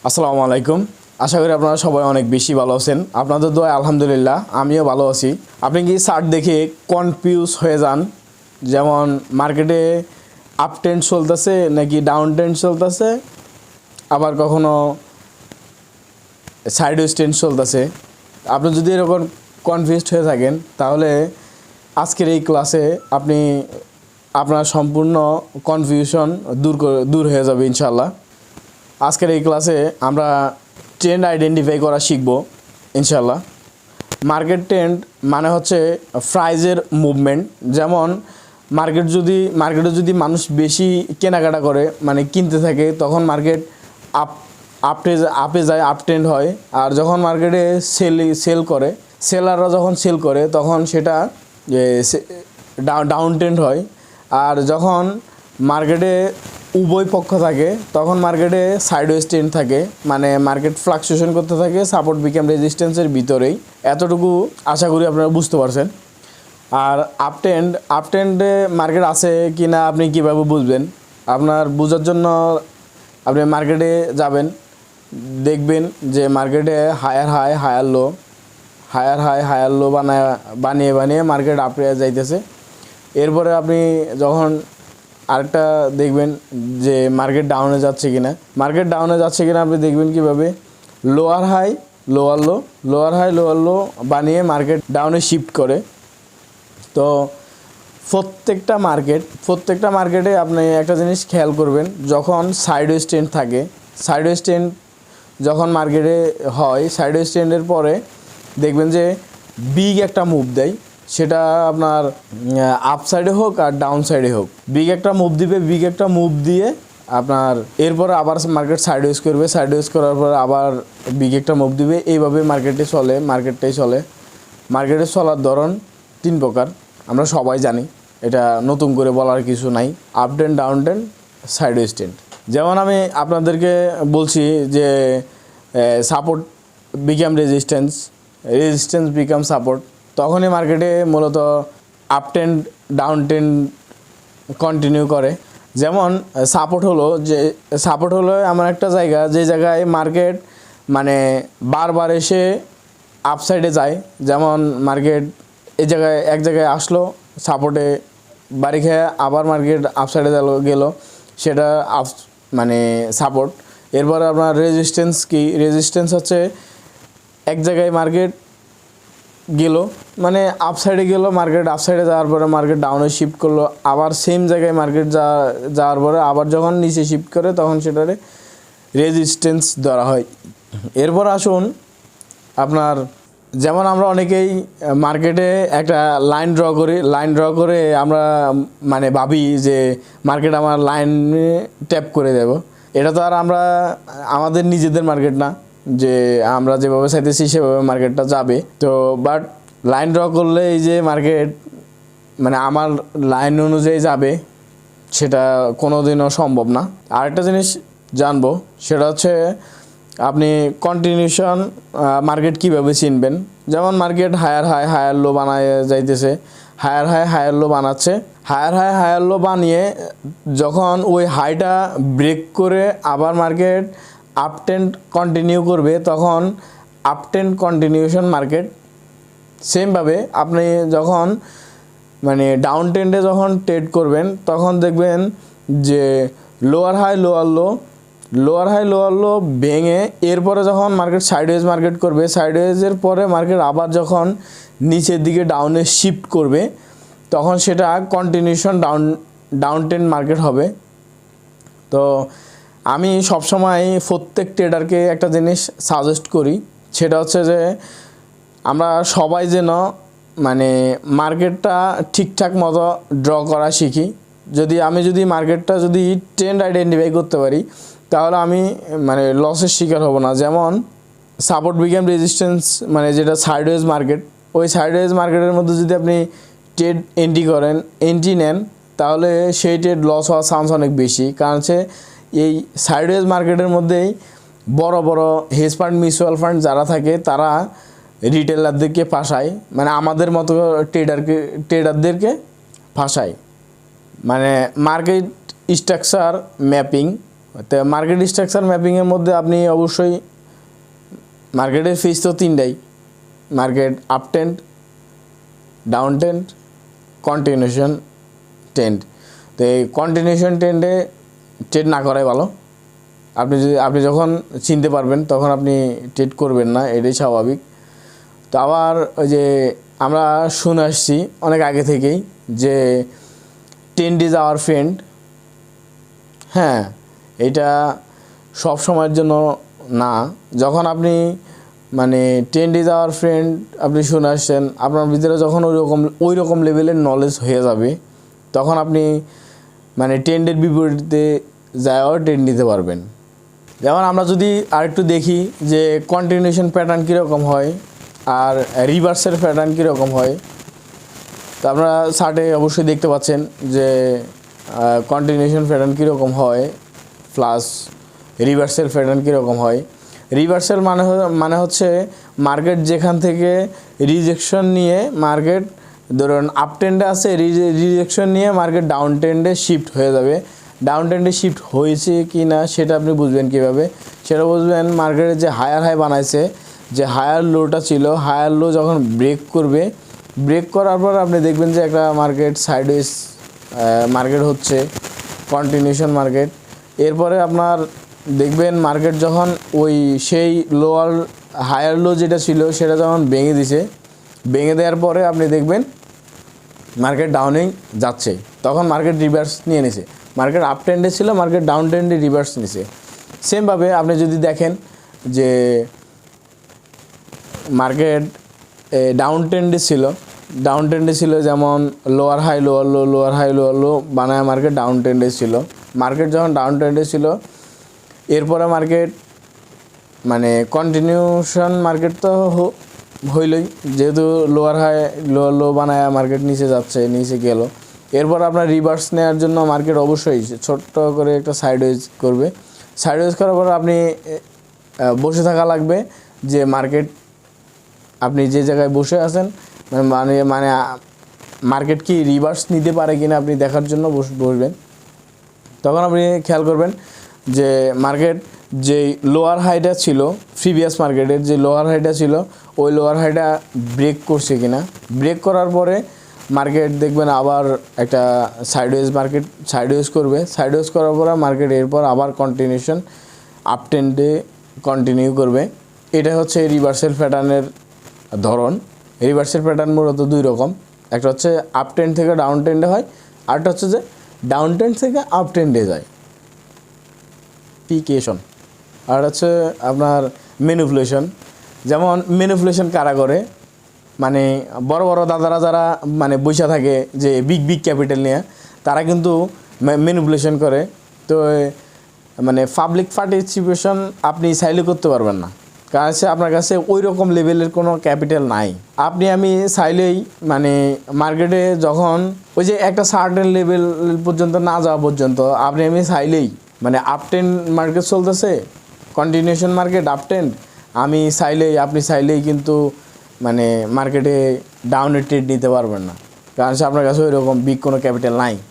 আসসালামু আলাইকুম। আশা করি আপনারা সবাই অনেক বেশি ভালো আছেন। আপনাদের দোয়ায় আলহামদুলিল্লাহ আমিও ভালো আছি। আপনি কি চার্ট দেখে কনফিউজ হয়ে যান, যেমন মার্কেটে আপ ট্রেন্ড চলতেছে নাকি ডাউন ট্রেন্ড চলতেছে, আবার কখনো সাইডওয়েজ ট্রেন্ড চলতেছে? আপনি যদি এরকম কনফিউজড হয়ে থাকেন তাহলে আজকের এই ক্লাসে আপনি আপনার সম্পূর্ণ কনফিউশন দূর হয়ে যাবে ইনশাআল্লাহ। আজকের এই ক্লাসে আমরা ট্রেন্ড আইডেন্টিফাই করা শিখব ইনশাআল্লাহ। মার্কেট ট্রেন্ড মানে হচ্ছে প্রাইজের মুভমেন্ট। যেমন মার্কেটে যদি মানুষ বেশি কেনাকাটা করে, মানে কিনতে থাকে, তখন মার্কেট আপে যায়, আপ ট্রেন্ড হয়। আর যখন মার্কেটে সেলাররা যখন সেল করে তখন সেটা ডাউন ট্রেন্ড হয়। আর যখন মার্কেটে উভয় পক্ষ থাকে তখন মার্কেটে সাইডওয়েজ ট্রেন্ড থাকে, মানে মার্কেট ফ্লাকচুয়েশন করতে থাকে সাপোর্ট বিকাম রেজিস্ট্যান্সের ভিতরেই। এতটুকু আশা করি আপনারা বুঝতে পারছেন। আর আপট্রেন্ডে মার্কেট আছে কি না আপনি কীভাবে বুঝবেন? আপনার বোঝার জন্য আপনি মার্কেটে যাবেন, দেখবেন যে মার্কেটে হায়ার হাই লো বানিয়ে মার্কেট আপে যাইতেছে। এরপরে আপনি যখন আরেকটা দেখবেন যে মার্কেট ডাউনে যাচ্ছে কিনা আপনি দেখবেন কিভাবে লোয়ার হাই লোয়ার লো বানিয়ে মার্কেট ডাউনে শিফট করে। তো প্রত্যেকটা মার্কেটে আপনি একটা জিনিস খেয়াল করবেন, যখন সাইডওয়েজ ট্রেন্ড থাকে, সাইডওয়েজ ট্রেন্ড যখন মার্কেটে হয়, সাইডওয়েজ ট্রেন্ডের পরে দেখবেন যে বিগ একটা মুভ দেয়, সেটা আপনার আপ সাইডে হোক আর ডাউন সাইডে হোক, বিগ একটা মুভ দিয়ে আপনার এরপরে আবার মার্কেট সাইডওয়েজ করার পর আবার বিগ একটা মুভ দিবে। এইভাবে মার্কেটটাই চলে। মার্কেটে চলার ধরন তিন প্রকার, আমরা সবাই জানি, এটা নতুন করে বলার কিছু নাই। Up trend, down trend, sideways trend. যেমন আমি আপনাদেরকে বলছি যে support become resistance become support, তখনই মার্কেটে মূলত up trend down trend continue করে। যেমন সাপোর্ট হলো এমন একটা জায়গা, যে জায়গায় মার্কেট মানে বারবার এসে আপসাইডে যায়। যেমন মার্কেট এক জায়গায় আসলো, সাপোর্টে বাড়ি খেয়ে আবার মার্কেট আপসাইডে গেল, সেটা মানে সাপোর্ট। এরপরে আপনার রেজিস্ট্যান্স হচ্ছে এক জায়গায় মার্কেট গেল, মানে আপসাইডে গেল, মার্কেট আপসাইডে যাওয়ার পরে মার্কেট ডাউনে শিফট করলো, আবার সেম জায়গায় মার্কেট যাওয়ার পরে আবার যখন নিচে শিফট করে তখন সেটারে রেজিস্ট্যান্স ধরা হয়। এরপর আসুন আপনার, যেমন আমরা অনেকেই মার্কেটে একটা লাইন ড্র করে আমরা মানে ভাবি যে মার্কেট আমার লাইনে ট্যাপ করে দেব। এটা তো আর আমাদের নিজেদের মার্কেট না যে আমরা যেভাবে চাইতেছি সেভাবে মার্কেটটা যাবে। তো বাট লাইন ড্র করলে এই যে মার্কেট মানে আমার লাইন অনুযায়ী যাবে, সেটা কোনো দিনও সম্ভব না। আরেকটা জিনিস জানবো, সেটা হচ্ছে আপনি কন্টিনিউশন মার্কেট কীভাবে চিনবেন। যেমন মার্কেট হায়ার লো বানায় যাইতেছে, হায়ার লো বানিয়ে যখন ওই হাইটা ব্রেক করে আবার মার্কেট আপ ট্রেন্ড কন্টিনিউ করবে, তখন আপ ট্রেন্ড কন্টিনিউশন মার্কেট। সেমভাবে আপনি যখন মানে ডাউন ট্রেন্ডে যখন ট্রেড করবেন তখন দেখবেন যে লোয়ার হাই লোয়ার লো ভেঙে এরপরে যখন মার্কেট সাইডওয়েজ মার্কেট করবে, সাইডওয়েজের পরে মার্কেট আবার যখন নিচের দিকে ডাউনে শিফট করবে, তখন সেটা কন্টিনিউশন ডাউন ট্রেন্ড মার্কেট হবে। তো আমি সবসময় প্রত্যেক ট্রেডারকে একটা জিনিস সাজেস্ট করি, সেটা হচ্ছে যে আমরা সবাই যেন মানে মার্কেটটা ঠিকঠাক মতো ড্র করা শিখি। আমি যদি মার্কেটটা যদি ট্রেন্ড আইডেন্টিফাই করতে পারি তাহলে আমি মানে লসের শিকার হব না। যেমন সাপোর্ট বিকাম রেজিস্ট্যান্স, মানে যেটা সাইডওয়েজ মার্কেট, ওই সাইডওয়েজ মার্কেটের মধ্যে যদি আপনি ট্রেড এন্ট্রি নেন তাহলে সেই ট্রেড লস হওয়ার চান্স অনেক বেশি। কারণ হচ্ছে এই সাইডওয়েজ মার্কেটের মধ্যেই বড় হেজ ফান্ড, মিউচুয়াল ফান্ড যারা থাকে তারা রিটেলারদেরকে ফাঁসায়, মানে আমাদের মতো ট্রেডারদেরকে ফাঁসায়। মানে মার্কেট স্ট্রাকচার ম্যাপিং তো মার্কেট স্ট্রাকচার ম্যাপিংয়ের মধ্যে আপনি অবশ্যই মার্কেটের ফেজ তো তিনটাই, market up trend, down trend, continuation trend. তো এই কন্টিনিউশন ট্রেন্ডে ট্রেড না করাই ভালো। আপনি যখন চিনতে পারবেন তখন আপনি ট্রেড করবেন না, এটাই স্বাভাবিক। তো আবার ওই যে আমরা শুনে আসছি অনেক আগে থেকেই যে ট্রেন্ড ইজ আওয়ার ফ্রেন্ড। হ্যাঁ, এটা সব সময়ের জন্য না। যখন আপনি মানে ট্রেন্ড ইজ আওয়ার ফ্রেন্ড আপনি শুনে আসছেন, আপনার ভিতরে যখন ওই রকম লেভেলের নলেজ হয়ে যাবে, তখন আপনি মানে ট্রেন্ডের বিপরীতে যাওয়ার ট্রেন্ড নিতে পারবেন। যেমন আমরা যদি আরেকটু দেখি যে কন্টিনিউশন প্যাটার্ন কীরকম হয় আর রিভার্সের প্যাটার্ন কীরকম হয়। তো আপনারা চার্টে অবশ্যই দেখতে পাচ্ছেন যে কন্টিনিউশন প্যাটার্ন কীরকম হয় প্লাস রিভার্সেল প্যাটার্ন কীরকম হয়। রিভার্সেল মানে হচ্ছে মার্কেট যেখান থেকে রিজেকশন নিয়ে মার্কেট ধরুন আপ ট্রেন্ডে আছে, রিজেকশন নিয়ে মার্কেট ডাউন ট্রেন্ডে শিফট হয়ে যাবে। ডাউন ট্রেন্ডে শিফট হয়েছে কি না সেটা আপনি বুঝবেন কীভাবে? সেটা বুঝবেন মার্কেটের যে হায়ার হাই বানাইছে, যে হায়ার লোটা ছিল, হায়ার লো যখন ব্রেক করবে, ব্রেক করার পর আপনি দেখবেন যে একটা মার্কেট সাইডওয়েজ মার্কেট হচ্ছে, কন্টিনিউশন মার্কেট। এরপরে আপনার দেখবেন মার্কেট যখন ওই সেই লোয়ার হায়ার লো যেটা ছিল সেটা যখন ভেঙে দিছে, ভেঙে দেওয়ার পরে আপনি দেখবেন মার্কেট ডাউনেই যাচ্ছে, তখন মার্কেট রিভার্স নিয়ে নিছে। মার্কেট আপ ট্রেন্ডে ছিল, মার্কেট ডাউন ট্রেন্ডে রিভার্স নিছে। সেমভাবে আপনি যদি দেখেন যে মার্কেট ডাউন ট্রেন্ডে ছিল, যেমন lower high lower low, lower high lower low বানায় মার্কেট ডাউন ট্রেন্ডে ছিল। মার্কেট যখন ডাউন ট্রেন্ডে ছিল, এরপরে মার্কেট মানে কন্টিনিউশন মার্কেট তো হইলই, যেহেতু লোয়ার হাই লোয়ার লো বানায় মার্কেট নিচে যাচ্ছে, নিচে গেল। এরপর আপনার রিভার্স নেওয়ার জন্য মার্কেট অবশ্যই ছোট্ট করে একটা সাইডওয়েজ করবে। সাইডওয়েজ করার পর আপনি বসে থাকা লাগবে যে মার্কেট আপনি যে জায়গায় বসে আছেন মানে মানে মার্কেট কি রিভার্স নিতে পারে কিনা আপনি দেখার জন্য বসবেন। তখন আপনি খেয়াল করবেন যে মার্কেট যে লোয়ার হাইটা ছিল, প্রিভিয়াস মার্কেটের যে লোয়ার হাইটা ছিল, ওই লোয়ার হাইটা ব্রেক করছে কিনা। ব্রেক করার পরে মার্কেট দেখবেন আবার একটা সাইডওয়েজ করবে। সাইডওয়েজ করার পরে মার্কেট এরপর আবার কন্টিনিউশন আপ ট্রেন্ডে কন্টিনিউ করবে। এটা হচ্ছে রিভার্সেল প্যাটার্নের ধরন। রিভার্সেল প্যাটার্ন মূলত দুই রকম, একটা হচ্ছে আপ ট্রেন্ড থেকে ডাউন ট্রেন্ডে হয়, আরেকটা হচ্ছে যে ডাউন ট্রেন্ড থেকে আপ ট্রেন্ডে যায়, পিকেশন। আর হচ্ছে আপনার ম্যানিপুলেশন। যেমন ম্যানিপুলেশন কারা করে, মানে বড় বড় দাদারা যারা মানে বৈশা থাকে যে বিগ ক্যাপিটাল নিয়ে, তারা কিন্তু ম্যানিপুলেশন করে। তো মানে পাবলিক পার্টিসিপেশন আপনি চাইলে করতে পারবেন না, কারণ হচ্ছে আপনার কাছে ওই রকম লেভেলের কোনো ক্যাপিটাল নাই। আমি চাইলেই মানে মার্কেটে যখন ওই যে একটা সার্টেন লেভেল পর্যন্ত না যাওয়া পর্যন্ত আমি চাইলেই মানে আপ ট্রেন্ড মার্কেট চলতেছে, কন্টিনিউশন মার্কেট আপ ট্রেন্ড, আপনি চাইলেই কিন্তু মানে মার্কেটে ডাউনের ট্রেড নিতে পারবেন না, কারণ আপনার কাছে ওই রকম বিগ কোনো ক্যাপিটাল নাই।